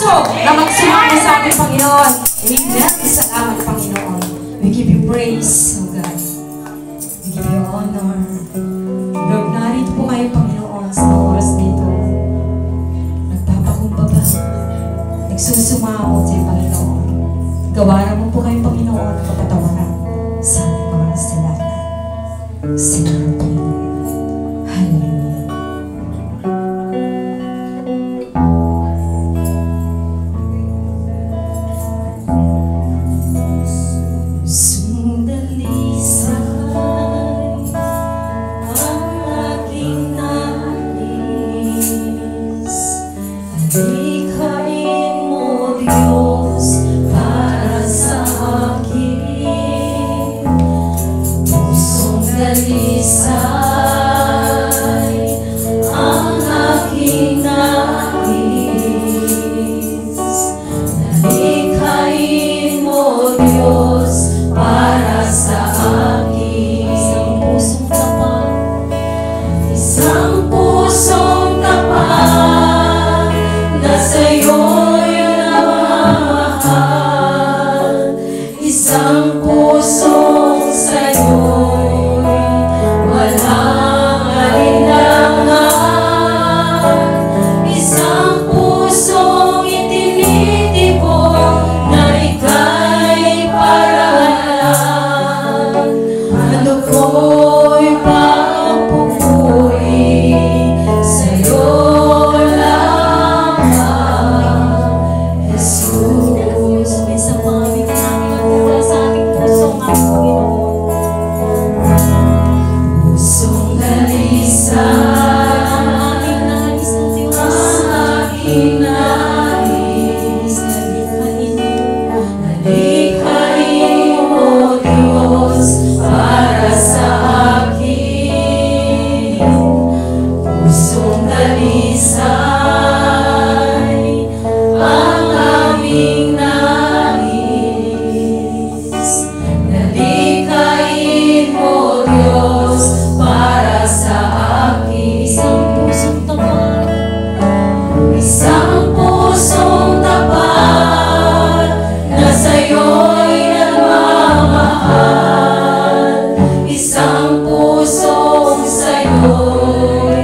puso na magsumama sa ating Panginoon. Amen. Salamat, Panginoon. We give you praise, O God. We give you honor. Lord, narito po kayo, Panginoon, sa mga oras dito. Nagpapakumbaba. Nagsusumamot sa Panginoon. Gawaran mo po kayo, Panginoon, kapatawaran sa aming mga kasalanan. Salamat, Panginoon. Hallelujah. Likhain mo, Diyos, para sa akin. Pusong dalisay ang aking nais. Likhain mo, Diyos, para sa akin. Isang pusong tapat, isang pusong tapat, na sa'yo'y namamahal. Isang pusong sa'yo'y walang alinlangan. Isang pusong itinitipon na ika'y paralan. Ano ko'y papupuri sa'yo lang, Jesus. Minsan mga namin sa ating pusong ang Panginoon. Pusong dalisay ang aking nais, Likhain mo, Diyos, para sa akin. Pusong dalisay ang aming nais. Likhain mo, Diyos, para sa akin. Isang pusong tapat, isang pusong tapat, na sa'yo'y nagmamahal. Isang pusong sa'yo'y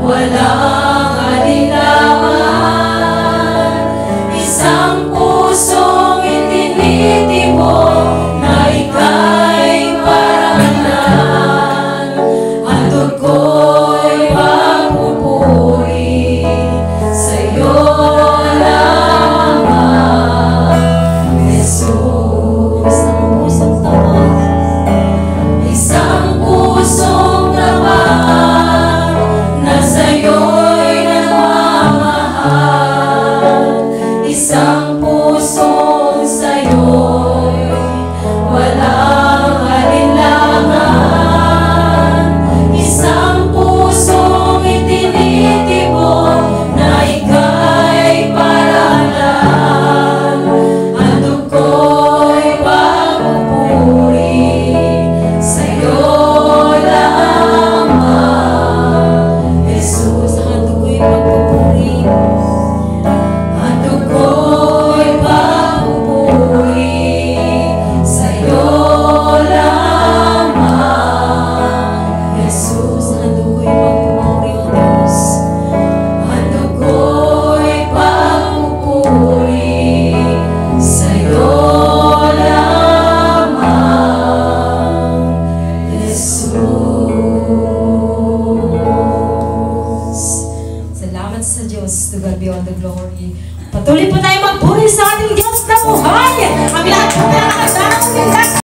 walang alinlangan. Isang pusong itinitipon na ika'y paralan. Andun ko'y magpupuri sa'yo lamang, Jesus. Isang pusong tapat, isang pusong tapat, na sa'yo'y nagmamahal. Isang pusong sa'yo'y walang alinlangan. Isang pusong itinitipon na ika'y paralan. Andun ko'y pagpupuri sa'yo lamang, Jesus. Andun ko'y pagpupuri, andun ko'y pagpupuri sa'yo lamang, Jesus. Andun ko'y pagpupuri, O Diyos. Andun ko'y pagpupuri sa'yo lamang, Jesus. Salamat sa Diyos. To God be all the glory. Patuloy po tayo magpuri sa ating Diyos na buhay. Ang lahat po na nakasama